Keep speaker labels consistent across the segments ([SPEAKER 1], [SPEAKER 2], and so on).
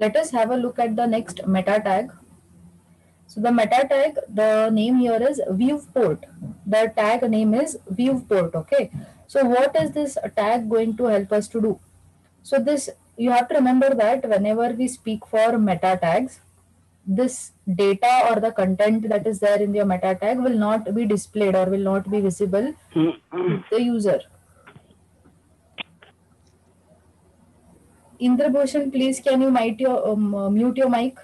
[SPEAKER 1] Let us have a look at the next meta tag. So the meta tag, the name here is viewport. The tag name is viewport. Okay. So what is this tag going to help us to do? So this, you have to remember that whenever we speak for meta tags, this data or the content that is there in your meta tag will not be displayed or will not be visible to the user. Indrabhushan, please can you mute your mic?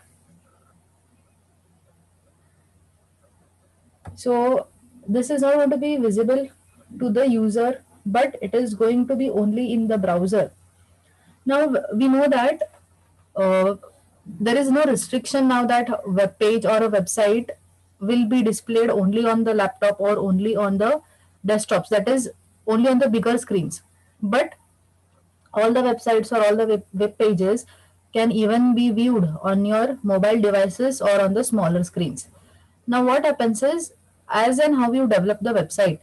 [SPEAKER 1] So this is not going to be visible to the user, but it is going to be only in the browser. Now we know that uh, there is no restriction now that web page or a website will be displayed only on the laptop or only on the desktops. That is only on the bigger screens. But all the websites or all the web pages can even be viewed on your mobile devices or on the smaller screens. Now, what happens is, as and how you develop the website,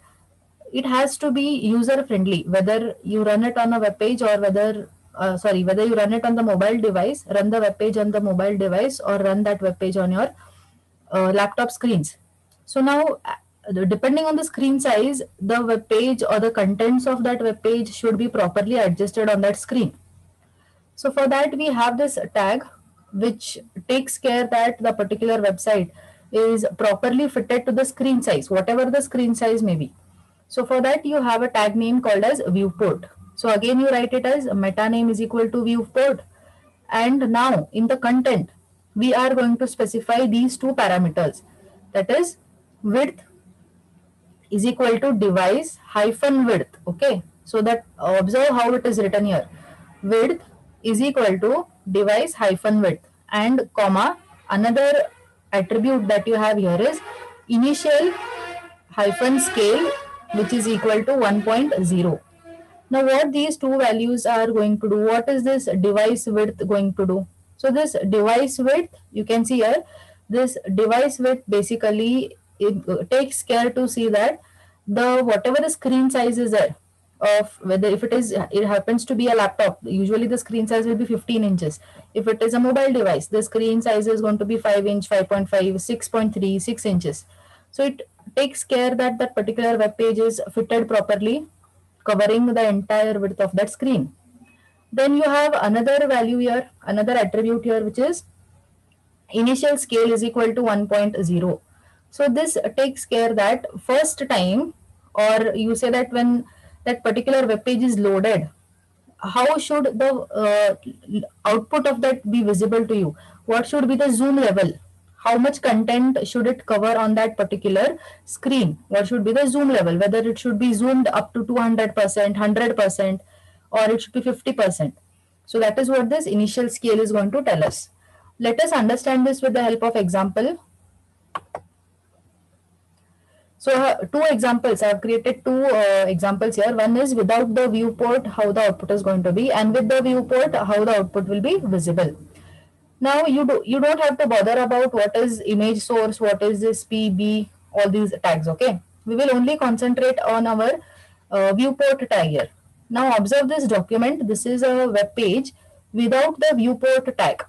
[SPEAKER 1] it has to be user friendly. Whether you run it on a web page or whether you run it on the mobile device, run the web page on the mobile device, or run that web page on your laptop screens. So now, depending on the screen size, the web page or the contents of that web page should be properly adjusted on that screen. So for that, we have this tag which takes care that the particular website is properly fitted to the screen size, whatever the screen size may be. So for that, you have a tag name called as viewport. So again, you write it as meta name is equal to viewport. And now in the content, we are going to specify these two parameters. That is, width is equal to device hyphen width. Okay. So that observe how it is written here. Width is equal to device hyphen width and comma. Another attribute that you have here is initial hyphen scale, which is equal to 1.0. Now what these two values are going to do, what is this device width going to do? So this device width, you can see here, this device width basically it takes care to see that the whatever the screen size is there of whether if it happens to be a laptop, usually the screen size will be 15 inches. If it is a mobile device, the screen size is going to be 5 inch, 5.5, 6.3, 6 inches. So it takes care that that particular web page is fitted properly, covering the entire width of that screen. Then you have another value here, another attribute here, which is initial scale is equal to 1.0. So this takes care that first time, or you say that when that particular web page is loaded, how should the output of that be visible to you? What should be the zoom level? How much content should it cover on that particular screen? What should be the zoom level? Whether it should be zoomed up to 200%, 100%, or it should be 50%. So that is what this initial scale is going to tell us. Let us understand this with the help of example. So two examples, I have created two examples here. One is without the viewport, how the output is going to be, and with the viewport, how the output will be visible. Now you don't have to bother about what is image source, what is this PB, all these tags. Okay, we will only concentrate on our viewport tag here. Now observe this document. This is a web page without the viewport tag.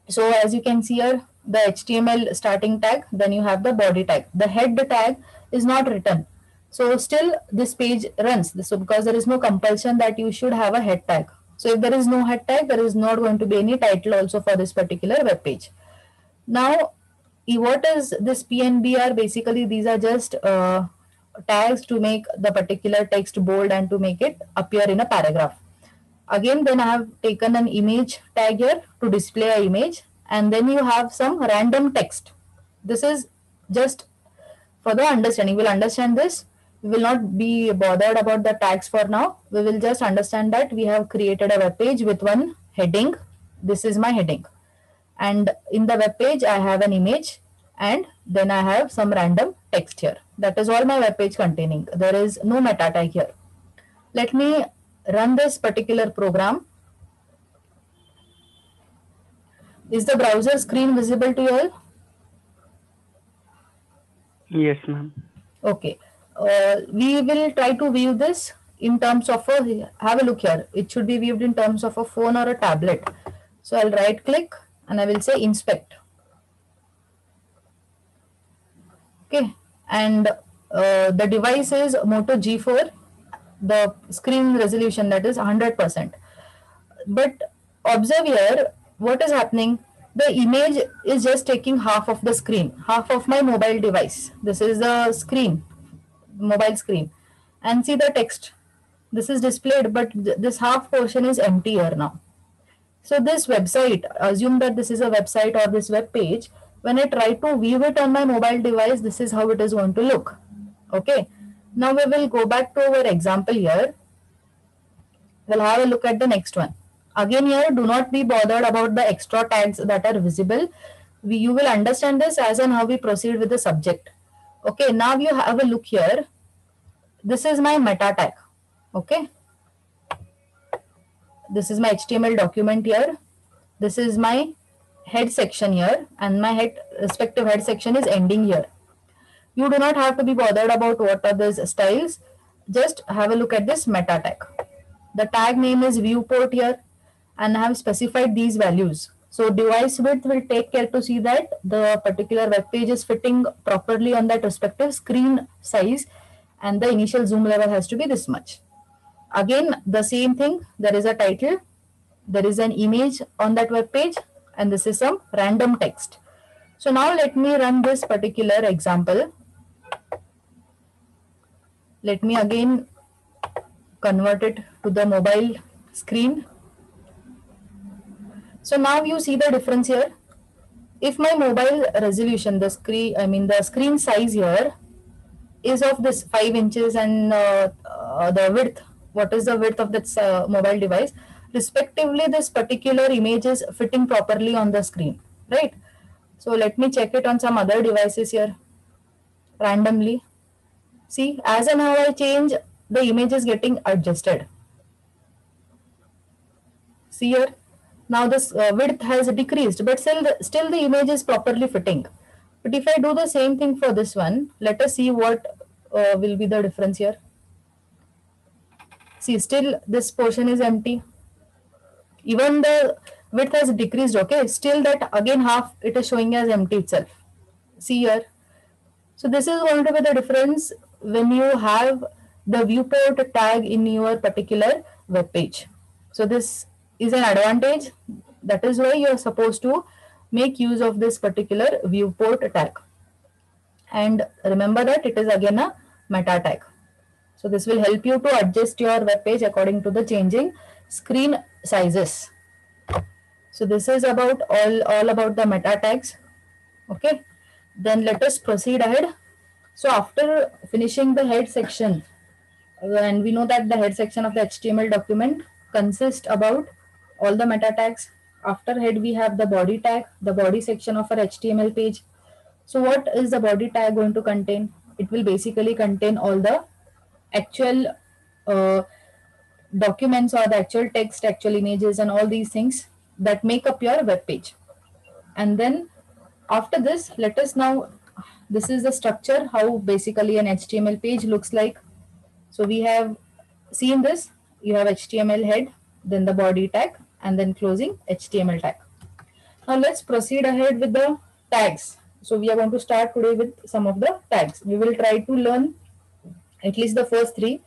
[SPEAKER 1] So as you can see here, the HTML starting tag, then you have the body tag. The head tag is not written. So still this page runs. So because there is no compulsion that you should have a head tag. So if there is no head tag, there is not going to be any title also for this particular web page. Now, what is this PNBR? Basically, these are just tags to make the particular text bold and to make it appear in a paragraph. Again, then I have taken an image tag here to display an image, and then you have some random text. This is just for the understanding. We'll understand this. We will not be bothered about the tags for now. We will just understand that we have created a web page with one heading. This is my heading. And in the web page, I have an image, and then I have some random text here. That is all my web page containing. There is no meta tag here. Let me run this particular program. Is the browser screen visible to you all?
[SPEAKER 2] Yes, ma'am.
[SPEAKER 1] Okay. We will try to view this in terms of have a look here. It should be viewed in terms of a phone or a tablet. So I'll right click and I will say inspect. Okay, and the device is Moto G4, the screen resolution that is 100%. But observe here what is happening. The image is just taking half of the screen, half of my mobile device. This is the screen, mobile screen, and see the text. This is displayed, but this half portion is empty here now. So this website, assume that this is a website or this web page. When I try to view it on my mobile device, this is how it is going to look. Okay. Now we will go back to our example here. We'll have a look at the next one. Again here, do not be bothered about the extra tags that are visible. You will understand this as and how we proceed with the subject. Okay, now you have a look here. This is my meta tag. Okay. This is my HTML document here. This is my head section here, and my respective head section is ending here. You do not have to be bothered about what are these styles. Just have a look at this meta tag. The tag name is viewport here, and I have specified these values. So device width will take care to see that the particular web page is fitting properly on that respective screen size, and the initial zoom level has to be this much. Again, the same thing, there is a title, there is an image on that web page, and this is some random text. So now let me run this particular example. Let me again convert it to the mobile screen. So now you see the difference here. If my mobile resolution, the screen size here is of this 5 inches, and the width, what is the width of that mobile device, respectively this particular image is fitting properly on the screen, right? So let me check it on some other devices here randomly. See, as and how I change, the image is getting adjusted. See here, now this width has decreased, but still the image is properly fitting. But if I do the same thing for this one, let us see what will be the difference here. See, still this portion is empty. Even the width has decreased, okay? Still that again half it is showing as empty itself. See here. So this is going to be the difference when you have the viewport tag in your particular web page. So this is an advantage. That is why you are supposed to make use of this particular viewport tag. And remember that it is again a meta tag. So this will help you to adjust your web page according to the changing screen sizes. So this is about all about the meta tags. Okay. Then let us proceed ahead. So after finishing the head section, and we know that the head section of the HTML document consists about all the meta tags. After head, we have the body tag, the body section of our HTML page. So what is the body tag going to contain? It will basically contain all the actual documents or the actual text, actual images, and all these things that make up your web page. And then after this, let us now, this is the structure, how basically an HTML page looks like. So we have seen this, you have HTML head, then the body tag, and then closing HTML tag. Now let's proceed ahead with the tags. So we are going to start today with some of the tags. We will try to learn at least the first three.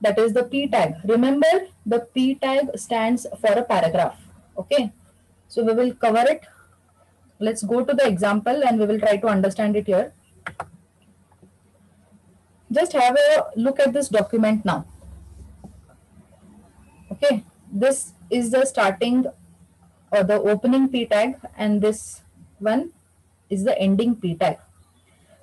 [SPEAKER 1] That is the P tag. Remember, the P tag stands for a paragraph. Okay. So we will cover it. Let's go to the example and we will try to understand it here. Just have a look at this document now. Okay. This is the starting or the opening P tag, and this one is the ending P tag.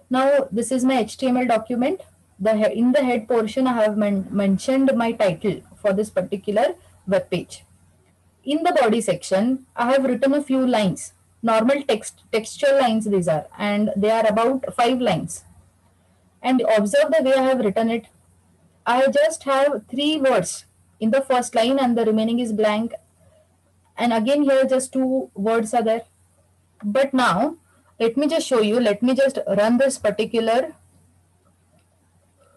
[SPEAKER 1] Now this is my HTML document. In the head portion, I have mentioned my title for this particular web page. In the body section, I have written a few lines, normal textual lines these are, and they are about 5 lines. And observe the way I have written it. I just have 3 words in the first line and the remaining is blank. And again here just 2 words are there. But now let me just show you, let me just run this particular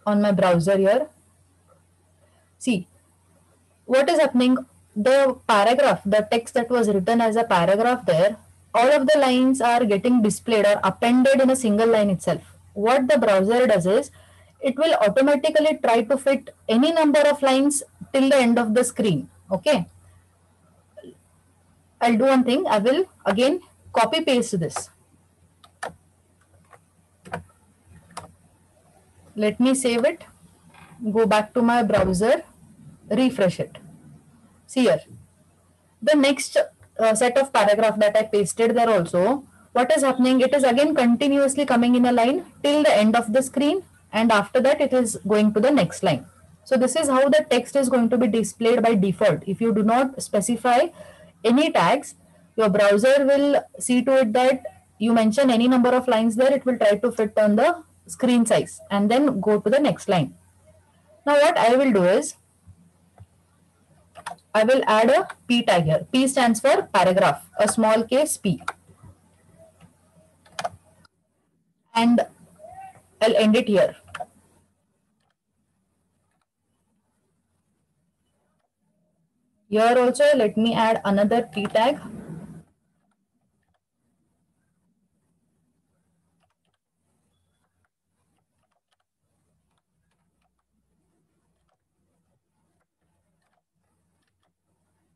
[SPEAKER 1] on my browser here. See what is happening. the paragraph, the text that was written as a paragraph there, all of the lines are getting displayed or appended in a single line itself. What the browser does is it will automatically try to fit any number of lines till the end of the screen. Okay. I'll do one thing. I will again copy paste this. Let me save it. Go back to my browser, refresh it. See here. The next set of paragraph that I pasted there also, what is happening? It is again continuously coming in a line till the end of the screen, and after that it is going to the next line. So this is how the text is going to be displayed by default. If you do not specify any tags, your browser will see to it that you mention any number of lines there, it will try to fit on the screen size and then go to the next line. Now what I will do is, I will add a P tag here. P stands for paragraph, a small case P. And I'll end it here. Here also, let me add another P tag.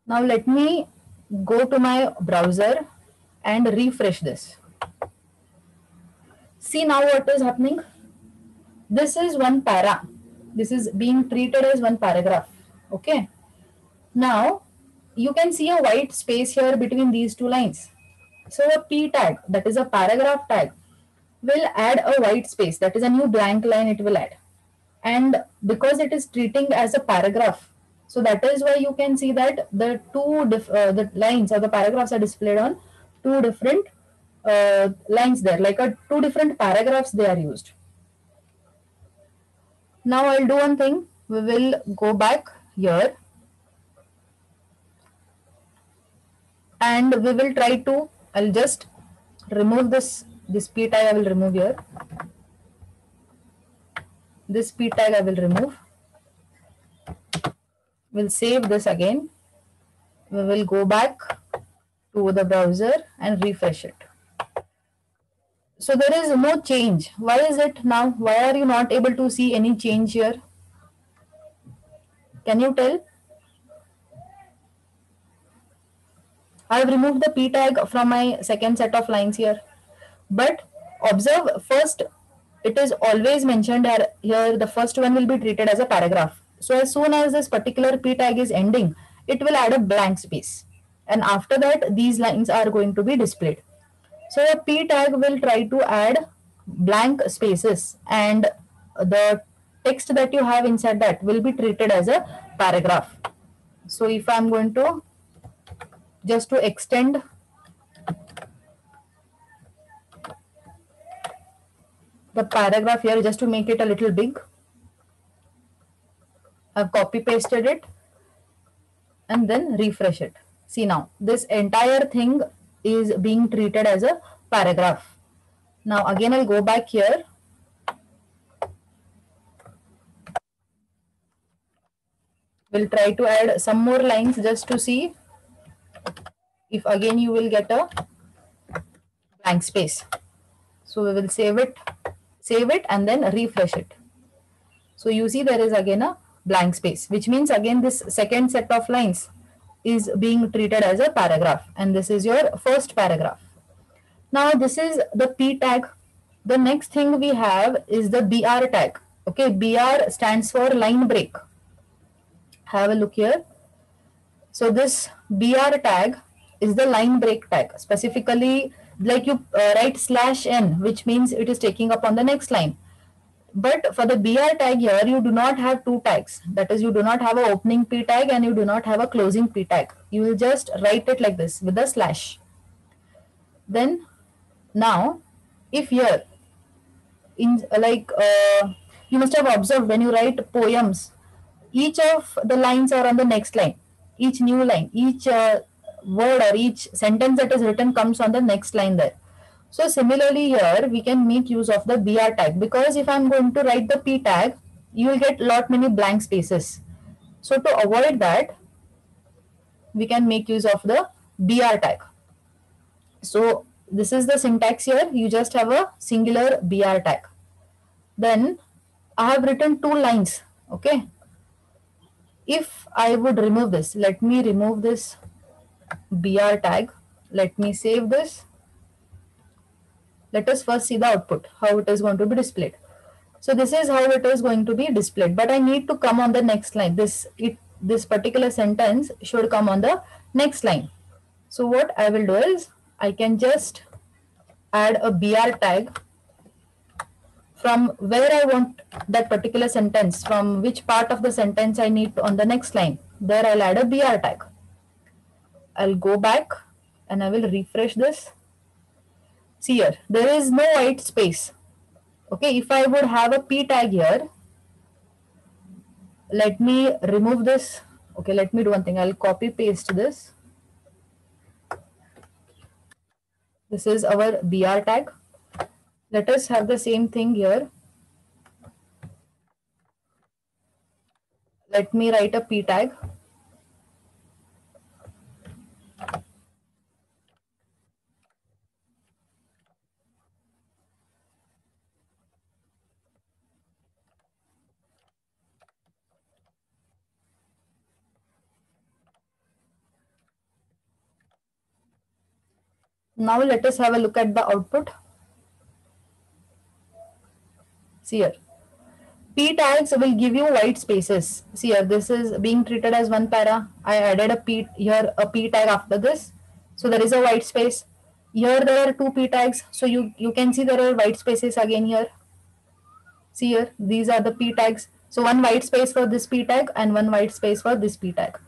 [SPEAKER 1] Now let me go to my browser and refresh this. See now what is happening. This is one para. This is being treated as one paragraph. Okay. Now you can see a white space here between these two lines. So a P tag, that is a paragraph tag, will add a white space. That is a new blank line it will add. And because it is treating as a paragraph, so that is why you can see that the the lines or the paragraphs are displayed on two different lines there, like two different paragraphs they are used. Now I'll do one thing. We will go back here and we will try to, I'll just remove this P tag I will remove here. This P tag I will remove. We'll save this again. We will go back to the browser and refresh it. So there is no change. Why is it now? Why are you not able to see any change here? Can you tell? I have removed the P tag from my second set of lines here. But observe first, it is always mentioned here, the first one will be treated as a paragraph. So as soon as this particular P tag is ending, it will add a blank space. And after that, these lines are going to be displayed. So a P tag will try to add blank spaces and the text that you have inside that will be treated as a paragraph. So if I'm going to just to extend the paragraph here, just to make it a little big, I've copy pasted it and then refresh it. See now, this entire thing is being treated as a paragraph. Now again, I'll go back here. We'll try to add some more lines just to see if again you will get a blank space. So we will save it and then refresh it. So you see there is again a blank space, which means again this second set of lines is being treated as a paragraph and this is your first paragraph. Now this is the P tag. The next thing we have is the BR tag. Okay, BR stands for line break. Have a look here. So this BR tag is the line break tag. Specifically, like you write /n, which means it is taking up on the next line. But for the BR tag here, you do not have two tags. That is, you do not have an opening P tag and you do not have a closing P tag. You will just write it like this with a slash. Then now, if here, in you must have observed when you write poems, each of the lines are on the next line. Each new line, each word or each sentence that is written comes on the next line there. So similarly here, we can make use of the BR tag, because if I'm going to write the P tag, you will get lot many blank spaces. So to avoid that, we can make use of the BR tag. So this is the syntax here. You just have a singular BR tag. Then I have written 2 lines. Okay. If I would remove this, let me remove this BR tag. Let me save this. Let us first see the output, how it is going to be displayed. So this is how it is going to be displayed, but I need to come on the next line. This particular sentence should come on the next line. So what I will do is I can just add a BR tag from where I want that particular sentence, from which part of the sentence I need to, on the next line. There I'll add a BR tag. I'll go back and I will refresh this. See here, there is no white space. Okay, if I would have a P tag here, let me remove this. Okay, let me do one thing. I'll copy paste this. This is our BR tag. Let us have the same thing here. Let me write a P tag. Now let us have a look at the output. See here. P tags will give you white spaces. See here, this is being treated as one para. I added a P here, a P tag after this. So there is a white space. Here there are 2 P tags. So you can see there are white spaces again here. See here, these are the P tags. So one white space for this P tag and one white space for this P tag.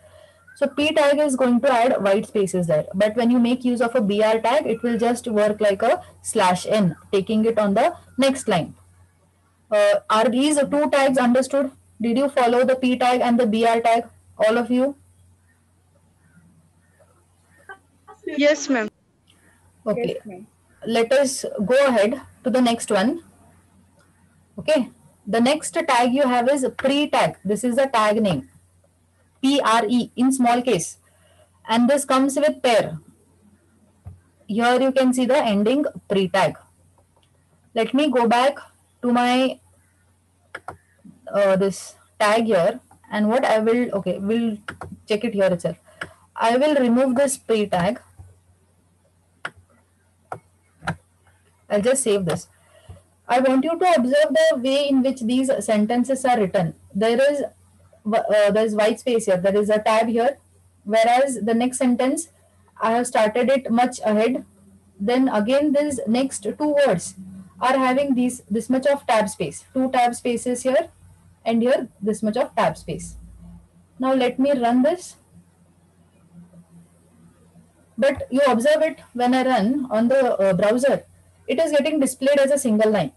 [SPEAKER 1] So P tag is going to add white spaces there. But when you make use of a BR tag, it will just work like a /n, taking it on the next line. Are these 2 tags understood? Did you follow the P tag and the BR tag? All of you?
[SPEAKER 2] Yes, ma'am.
[SPEAKER 1] Okay. Yes, let us go ahead to the next one. Okay. The next tag you have is pre tag. This is the tag name. PRE in small case. And this comes with pair. Here you can see the ending pre tag. Let me go back to my this tag here, and what I will, okay, we'll check it here itself. I will remove this pre tag. I'll just save this. I want you to observe the way in which these sentences are written. There is white space here. There is a tab here, whereas the next sentence I have started it much ahead. Then again, these next 2 words are having this much of tab space. 2 tab spaces here, and here this much of tab space. Now let me run this. But you observe it when I run on the browser, it is getting displayed as a single line.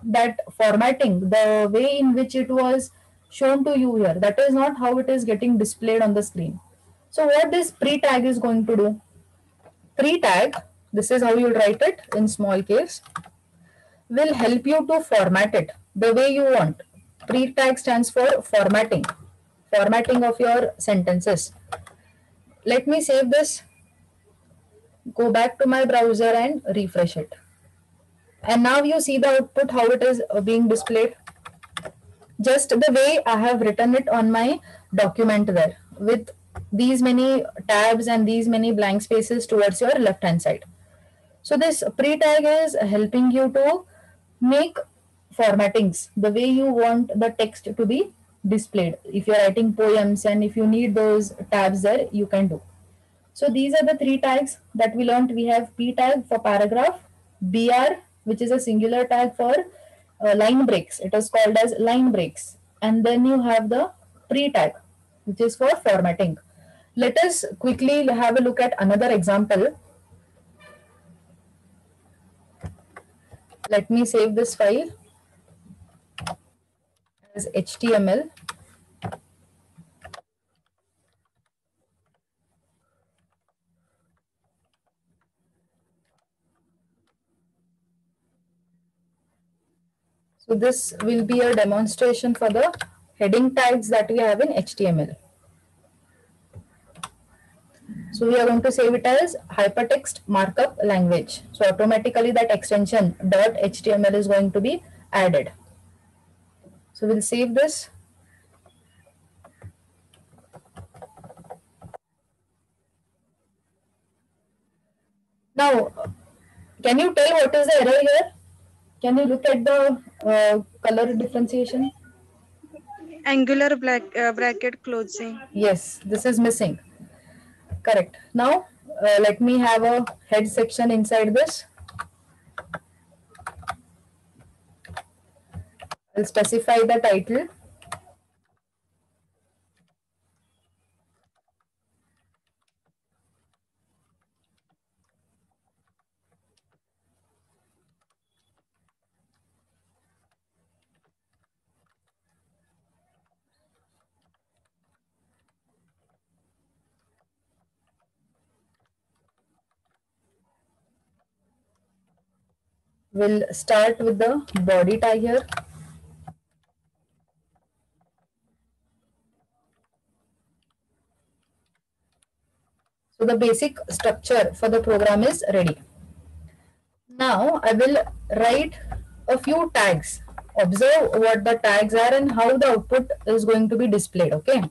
[SPEAKER 1] That formatting, the way in which it was shown to you here, that is not how it is getting displayed on the screen. So what this pre tag is going to do? Pre tag, this is how you'll write it in small case, will help you to format it the way you want. Pre tag stands for formatting of your sentences. Let me save this, go back to my browser and refresh it. And now you see the output, how it is being displayed. Just the way I have written it on my document there, with these many tabs and these many blank spaces towards your left hand side. So this pre tag is helping you to make formattings the way you want the text to be displayed. If you're writing poems and if you need those tabs there, you can do. So these are the 3 tags that we learned. We have P tag for paragraph, BR, which is a singular tag for line breaks. It is called as line breaks. And then you have the pre tag, which is for formatting. Let us quickly have a look at another example. Let me save this file as HTML. So this will be a demonstration for the heading tags that we have in HTML. So we are going to save it as hypertext markup language. So automatically that extension .html is going to be added. So we'll save this. Now, can you tell what is the error here? Can you look at the color differentiation?
[SPEAKER 2] Angular bracket closing.
[SPEAKER 1] Yes, this is missing. Correct. Now, let me have a head section inside this. I'll specify the title. We'll start with the body tag here. So the basic structure for the program is ready. Now I will write a few tags. Observe what the tags are and how the output is going to be displayed. Okay.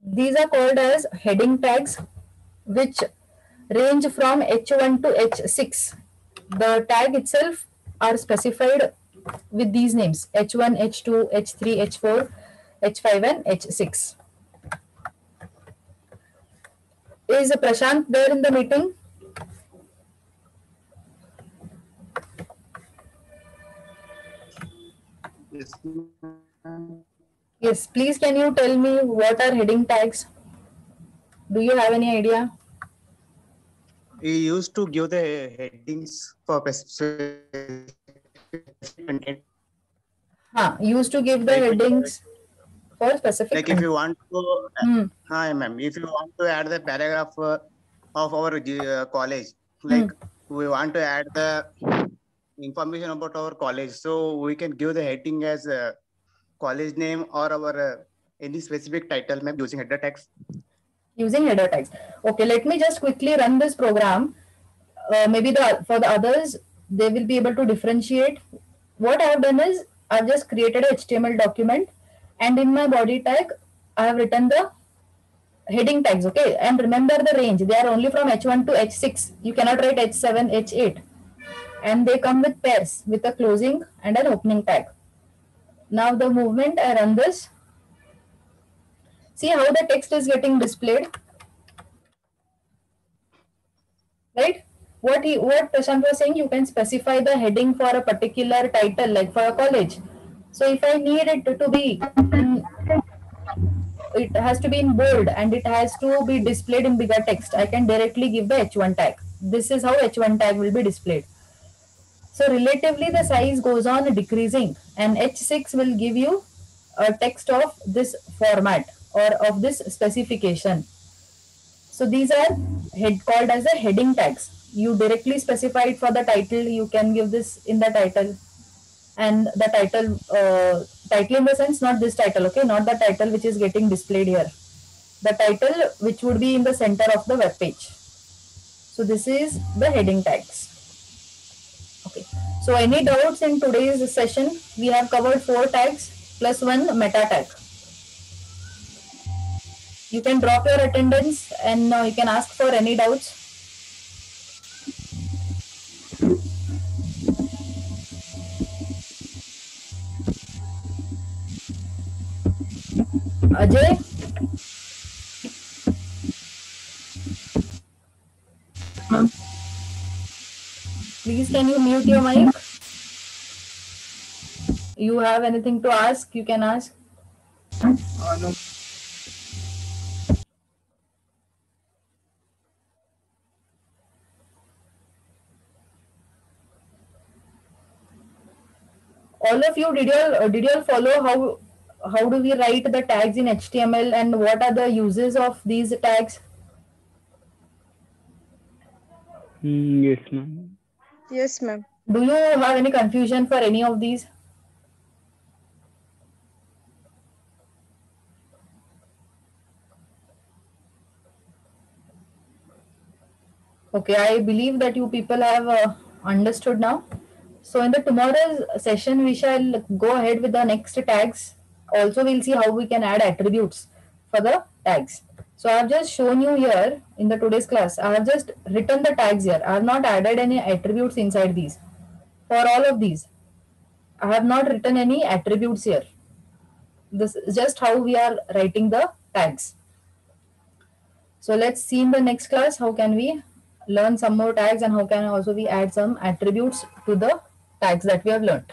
[SPEAKER 1] These are called as heading tags, which range from H1 to H6. The tag itself are specified with these names: H1, H2, H3, H4, H5, and H6. Is Prashant there in the meeting?
[SPEAKER 3] Yes.
[SPEAKER 1] Yes, please can you tell me what are heading tags? Do you have any idea?
[SPEAKER 3] We used to give the headings for specific content.
[SPEAKER 1] Used to give the headings for specific
[SPEAKER 3] Like if you want to, hi ma'am, if you want to add the paragraph of our college, like we want to add the information about our college, so we can give the heading as college name or our any specific title, ma'am, using header tags.
[SPEAKER 1] Using header tags. Okay, let me just quickly run this program. Maybe for the others, they will be able to differentiate. What I have done is I've just created a HTML document, and in my body tag, I have written the heading tags. Okay, and remember the range. They are only from H1 to H6. You cannot write H7, H8, and they come with pairs with a closing and an opening tag. Now the movement I run this. See how the text is getting displayed, right? What Prashant was saying, you can specify the heading for a particular title, like for a college. So if I need it to be it has to be in bold and it has to be displayed in bigger text, I can directly give the H1 tag. This is how H1 tag will be displayed. So relatively the size goes on decreasing, and H6 will give you a text of this format or of this specification. So these are called as the heading tags. You directly specify it for the title. You can give this in the title, and the title in the sense, not this title, okay, not the title which is getting displayed here. The title which would be in the center of the web page. So this is the heading tags. Okay. So any doubts in today's session? We have covered 4 tags plus 1 meta tag. You can drop your attendance and you can ask for any doubts. Ajay? Please can you mute your mic? You have anything to ask? You can ask.
[SPEAKER 3] No.
[SPEAKER 1] All of you, did you all follow how do we write the tags in HTML and what are the uses of these tags?
[SPEAKER 4] Yes, ma'am.
[SPEAKER 2] Yes, ma'am.
[SPEAKER 1] Do you have any confusion for any of these? Okay, I believe that you people have understood now. So in the tomorrow's session, we shall go ahead with the next tags. Also, we'll see how we can add attributes for the tags. So I have just shown you here in the today's class. I have just written the tags here. I have not added any attributes inside these. For all of these, I have not written any attributes here. This is just how we are writing the tags. So let's see in the next class how can we learn some more tags and how can also we add some attributes to the tags that we have learned.